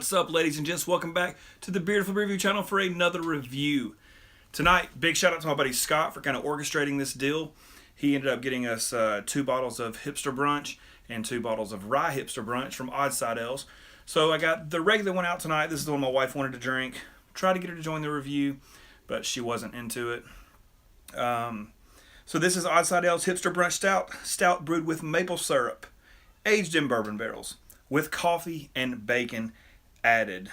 What's up, ladies and gents? Welcome back to the Beautiful Review channel for another review. Tonight, big shout out to my buddy Scott for kind of orchestrating this deal. He ended up getting us 2 bottles of Hipster Brunch and 2 bottles of Rye Hipster Brunch from Oddside ales. So I got the regular one out tonight. This is the one my wife wanted to drink. Tried to get her to join the review, but she wasn't into it. So this is Oddside Ales Hipster Brunch Stout. Stout brewed with maple syrup, aged in bourbon barrels, with coffee and bacon added.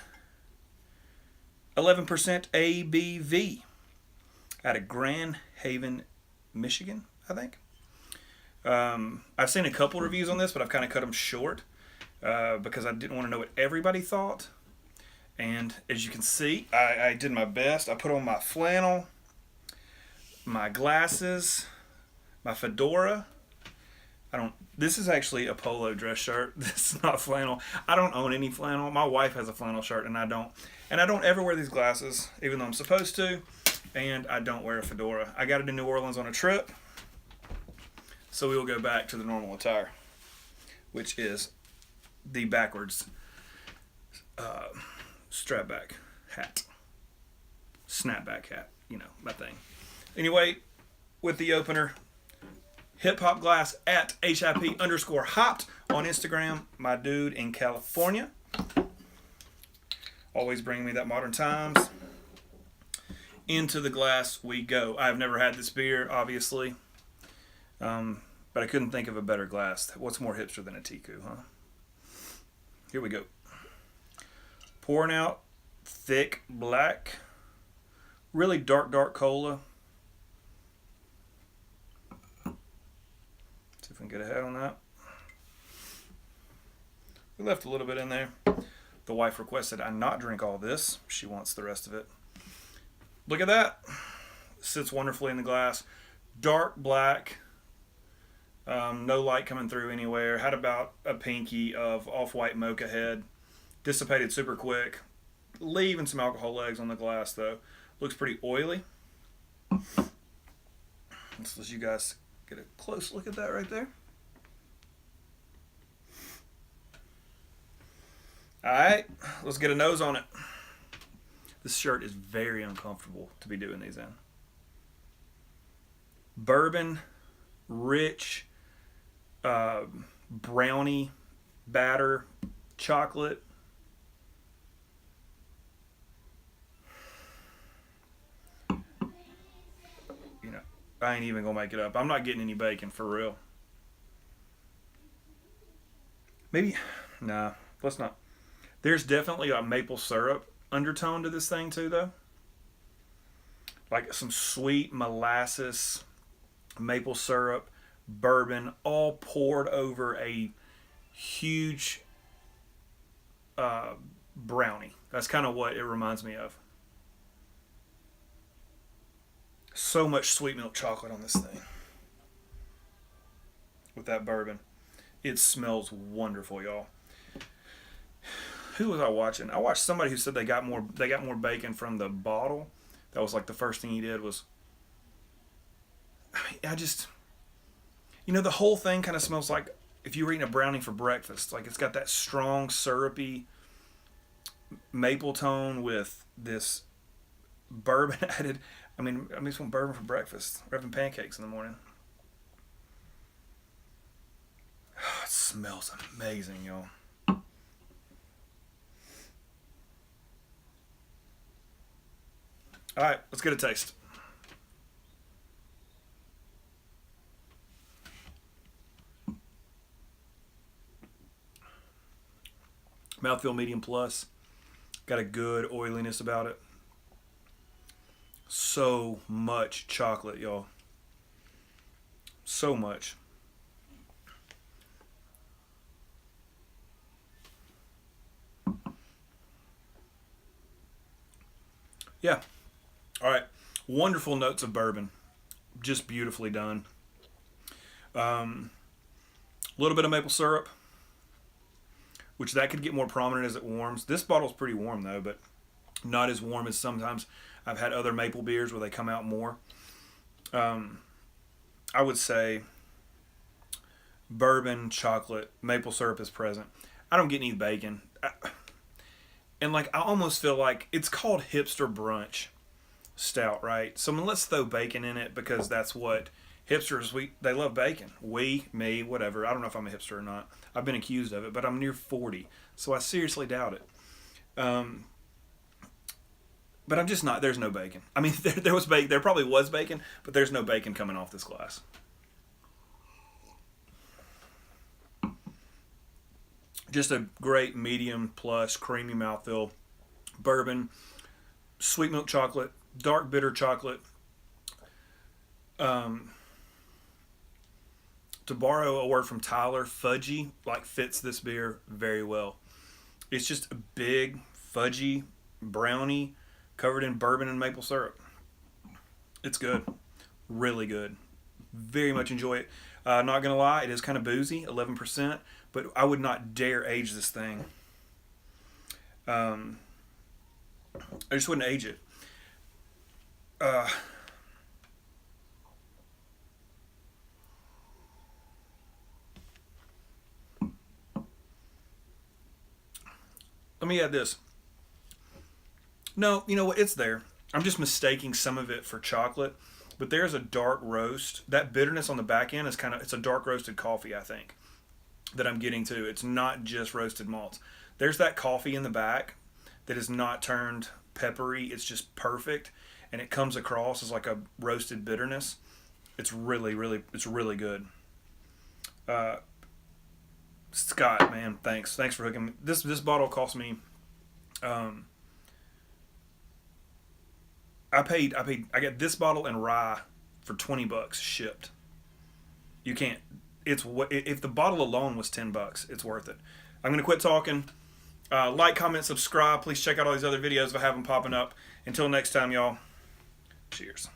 11% ABV out of Grand Haven, Michigan, I think. I've seen a couple reviews on this, but I've kind of cut them short because I didn't want to know what everybody thought. And as you can see, I did my best. I put on my flannel, my glasses, my fedora. This is actually a polo dress shirt. This is not flannel. I don't own any flannel. My wife has a flannel shirt and I don't. And I don't ever wear these glasses, even though I'm supposed to. And I don't wear a fedora. I got it in New Orleans on a trip. So we will go back to the normal attire, which is the backwards strap back hat. Snapback hat. You know, my thing. Anyway, with the opener, hip hop glass at HIP_hopped on Instagram. My dude in California. Always bringing me that modern times. Into the glass we go. I've never had this beer, obviously. But I couldn't think of a better glass. What's more hipster than a Tiku, huh? Here we go. Pouring out thick black. Really dark cola. See if we can get ahead on that. We left a little bit in there. The wife requested I not drink all this. She wants the rest of it. Look at that. Sits wonderfully in the glass. Dark black. No light coming through anywhere. Had about a pinky of off-white mocha head. Dissipated super quick. Leaving some alcohol legs on the glass though. Looks pretty oily. Let's let you guys get a close look at that right there. Alright, let's get a nose on it. This shirt is very uncomfortable to be doing these in. Bourbon, rich, brownie, batter, chocolate. You know, I ain't even gonna make it up. I'm not getting any bacon for real. Maybe, nah, let's not. There's definitely a maple syrup undertone to this thing too, though. Like some sweet molasses, maple syrup, bourbon, all poured over a huge brownie. That's kind of what it reminds me of. So much sweet milk chocolate on this thing. With that bourbon. It smells wonderful, y'all. Who was I watching? I watched somebody who said they got more bacon from the bottle. That was like the first thing he did was, you know, the whole thing kind of smells like if you were eating a brownie for breakfast. Like it's got that strong syrupy maple tone with this bourbon added. I mean, I just want bourbon for breakfast. We're having pancakes in the morning. Oh, it smells amazing, y'all. All right, let's get a taste. Mouthfeel medium plus. Got a good oiliness about it. So much chocolate, y'all. So much. Yeah. All right, wonderful notes of bourbon, just beautifully done. A little bit of maple syrup, which that could get more prominent as it warms. This bottle's pretty warm though, but not as warm as sometimes I've had other maple beers where they come out more. I would say bourbon, chocolate, maple syrup is present. I don't get any bacon. And like, I almost feel like it's called Hipster Brunch Stout, right? So I mean, let's throw bacon in it because that's what hipsters, they love bacon. Me, whatever. I don't know if I'm a hipster or not. I've been accused of it, but I'm near 40, so I seriously doubt it. But I'm just not. There's no bacon. I mean, there was bacon. There probably was bacon, but there's no bacon coming off this glass. Just a great medium plus creamy mouthfeel. Bourbon, sweet milk chocolate, dark bitter chocolate. To borrow a word from Tyler, fudgy like fits this beer very well. It's just a big fudgy brownie covered in bourbon and maple syrup. It's good, really good. Very much enjoy it. Not gonna lie, it is kind of boozy, 11%, but I would not dare age this thing. I just wouldn't age it. Let me add this. No, you know what? It's there. I'm just mistaking some of it for chocolate. But there's a dark roast. That bitterness on the back end is it's a dark roasted coffee, I think, that I'm getting to. It's not just roasted malts. There's that coffee in the back that is not turned peppery. It's just perfect. And it comes across as like a roasted bitterness. It's really good. Scott, man, thanks for hooking me. This bottle cost me. I got this bottle and rye for $20 shipped. You can't. It's what if the bottle alone was $10. It's worth it. I'm gonna quit talking. Like, comment, subscribe. Please check out all these other videos if I have them popping up. Until next time, y'all. Cheers.